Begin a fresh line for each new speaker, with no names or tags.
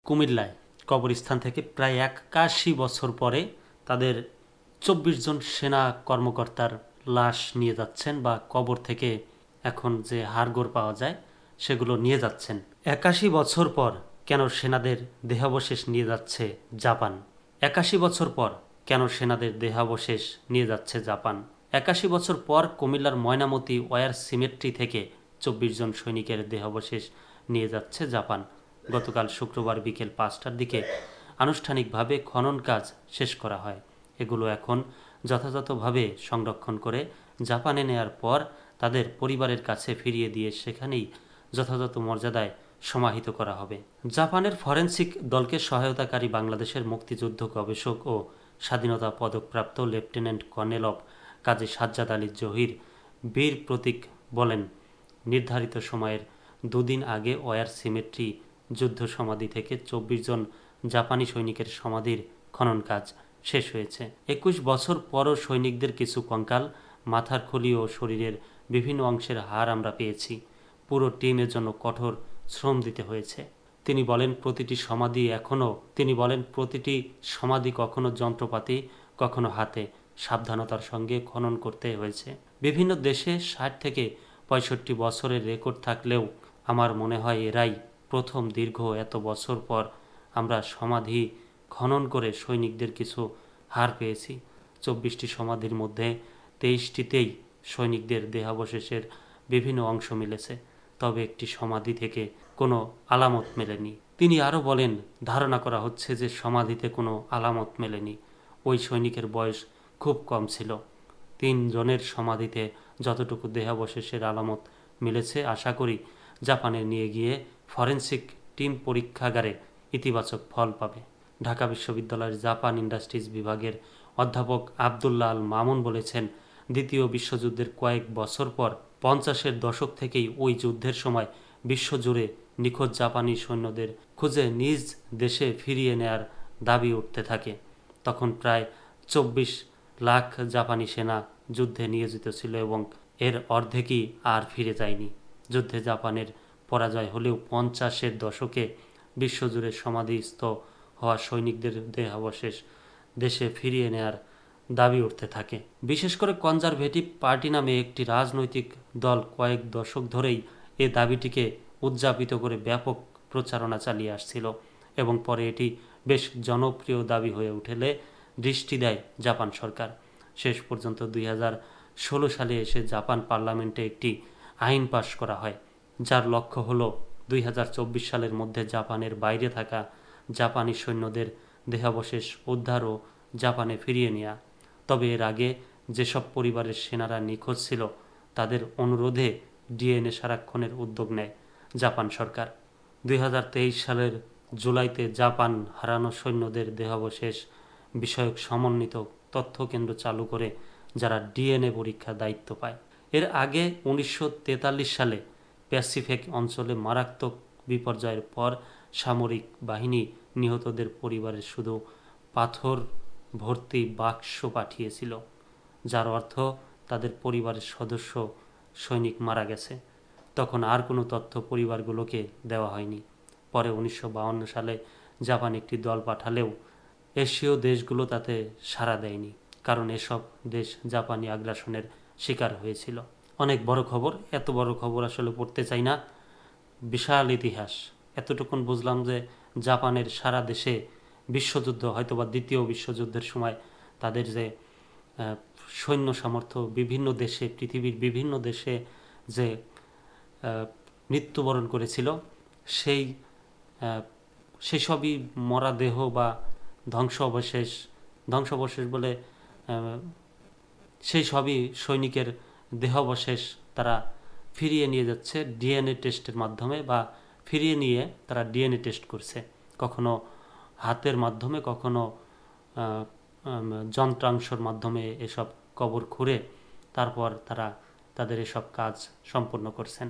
কুমিল্লায় কবরস্থান থেকে প্রায় ৮১ বছর পরে তাদের ২৪ জন সেনা কর্মকর্তার লাশ নিয়ে যাচ্ছেন, বা কবর থেকে এখন যে হাড়গোড় পাওয়া যায় সেগুলো নিয়ে যাচ্ছেন। ৮১ বছর পর কেন সেনাদের দেহাবশেষ নিয়ে যাচ্ছে জাপান? ৮১ বছর পর কেন সেনাদের দেহাবশেষ নিয়ে যাচ্ছে জাপান? ৮১ বছর পর কুমিল্লার ময়নামতি ওয়ার সিমেট্রি থেকে ২৪ জন সৈনিকের দেহাবশেষ নিয়ে যাচ্ছে জাপান। গতকাল শুক্রবার বিকেল ৫টার দিকে আনুষ্ঠানিকভাবে খনন কাজ শেষ করা হয়। এগুলো এখন যথাযথভাবে সংরক্ষণ করে জাপানে নেয়ার পর তাদের পরিবারের কাছে ফিরিয়ে দিয়ে সেখানেই যথাযথ মর্যাদায় সমাহিত করা হবে। জাপানের ফরেনসিক দলকে সহায়তাকারী বাংলাদেশের মুক্তিযুদ্ধ গবেষক ও স্বাধীনতা পদকপ্রাপ্ত লেফটেন্যান্ট কর্নেল অব কাজী সাজ্জাদ আলী জহির বীর প্রতীক বলেন, নির্ধারিত সময়ের দুদিন আগে ওয়ার সিমেট্রি যুদ্ধ সমাধি থেকে ২৪ জন জাপানি সৈনিকের সমাধির খনন কাজ শেষ হয়েছে। ২১ বছর পরও সৈনিকদের কিছু কঙ্কাল, মাথার খুলি ও শরীরের বিভিন্ন অংশের হাড় আমরা পেয়েছি। পুরো টিমের জন্য কঠোর শ্রম দিতে হয়েছে। তিনি বলেন, প্রতিটি সমাধি কখনো যন্ত্রপাতি, কখনো হাতে সাবধানতার সঙ্গে খনন করতে হয়েছে। বিভিন্ন দেশে ৬০ থেকে ৬৫ বছরের রেকর্ড থাকলেও আমার মনে হয় এরাই প্রথম দীর্ঘ এত বছর পর আমরা সমাধি খনন করে সৈনিকদের কিছু হাড় পেয়েছি। ২৪টি সমাধির মধ্যে ২৩টিতেই সৈনিকদের দেহাবশেষের বিভিন্ন অংশ মিলেছে, তবে একটি সমাধি থেকে কোনো আলামত মেলেনি। তিনি আরও বলেন, ধারণা করা হচ্ছে যে সমাধিতে কোনো আলামত মেলেনি। ওই সৈনিকের বয়স খুব কম ছিল। ৩ জনের সমাধিতে যতটুকু দেহাবশেষের আলামত মিলেছে, আশা করি জাপানে নিয়ে গিয়ে ফরেনসিক টিম পরীক্ষাগারে ইতিবাচক ফল পাবে। ঢাকা বিশ্ববিদ্যালয়ের জাপান ইন্ডাস্ট্রিজ বিভাগের অধ্যাপক আবদুল্লাহ আল মামুন বলেছেন, দ্বিতীয় বিশ্বযুদ্ধের কয়েক বছর পর ৫০-এর দশক থেকেই ওই যুদ্ধের সময় বিশ্বজুড়ে নিখোঁজ জাপানি সৈন্যদের খুঁজে নিজ দেশে ফিরিয়ে নেয়ার দাবি উঠতে থাকে। তখন প্রায় ২৪ লাখ জাপানি সেনা যুদ্ধে নিয়োজিত ছিল এবং এর অর্ধেকই আর ফিরে যায়নি। যুদ্ধে জাপানের পরাজয় হলেও ৫০-এর দশকে বিশ্বজুড়ে সমাধিস্থ হওয়া সৈনিকদের দেহাবশেষ দেশে ফিরিয়ে নেয়ার দাবি উঠতে থাকে। বিশেষ করে কনজারভেটিভ পার্টি নামে একটি রাজনৈতিক দল কয়েক দশক ধরেই এ দাবিটিকে উদযাপিত করে ব্যাপক প্রচারণা চালিয়ে আসছিল এবং পরে এটি বেশ জনপ্রিয় দাবি হয়ে উঠলে দৃষ্টি দেয় জাপান সরকার। শেষ পর্যন্ত ২০১৬ সালে এসে জাপান পার্লামেন্টে একটি আইন পাশ করা হয়, যার লক্ষ্য হল ২০২৪ সালের মধ্যে জাপানের বাইরে থাকা জাপানি সৈন্যদের দেহাবশেষ উদ্ধার ও জাপানে ফিরিয়ে নেওয়া। তবে এর আগে যেসব পরিবারের সেনারা নিখোঁজ ছিল তাদের অনুরোধে ডিএনএ সারাক্ষণের উদ্যোগ নেয় জাপান সরকার। ২০২৩ সালের জুলাইতে জাপান হারানো সৈন্যদের দেহাবশেষ বিষয়ক সমন্বিত তথ্যকেন্দ্র চালু করে, যারা ডিএনএ পরীক্ষার দায়িত্ব পায়। এর আগে ১৯৪৩ সালে প্যাসিফিক অঞ্চলে মারাত্মক বিপর্যয়ের পর সামরিক বাহিনী নিহতদের পরিবারের শুধু পাথর ভর্তি বাক্স পাঠিয়েছিল, যার অর্থ তাদের পরিবারের সদস্য সৈনিক মারা গেছে। তখন আর কোনো তথ্য পরিবারগুলোকে দেওয়া হয়নি। পরে ১৯৫২ সালে জাপান একটি দল পাঠালেও এশীয় দেশগুলো তাতে সাড়া দেয়নি, কারণ এসব দেশ জাপানি আগ্রাসনের শিকার হয়েছিল। অনেক বড় খবর, এত বড় খবর আসলে পড়তে চাই না, বিশাল ইতিহাস। এতটুকুন বুঝলাম যে জাপানের সারা দেশে বিশ্বযুদ্ধ, হয়তোবা দ্বিতীয় বিশ্বযুদ্ধের সময় তাদের যে সৈন্য সামর্থ্য বিভিন্ন দেশে, পৃথিবীর বিভিন্ন দেশে যে মৃত্যুবরণ করেছিল, সেই সবই মরা দেহ বা ধ্বংসাবশেষ বলে সেই সবই সৈনিকের দেহাবশেষ তারা ফিরিয়ে নিয়ে যাচ্ছে ডিএনএ টেস্টের মাধ্যমে, বা ফিরিয়ে নিয়ে তারা ডিএনএ টেস্ট করছে, কখনো হাতের মাধ্যমে, কখনো যন্ত্রাংশের মাধ্যমে এসব কবর খুঁড়ে তারপর তারা তাদের এসব কাজ সম্পন্ন করছেন।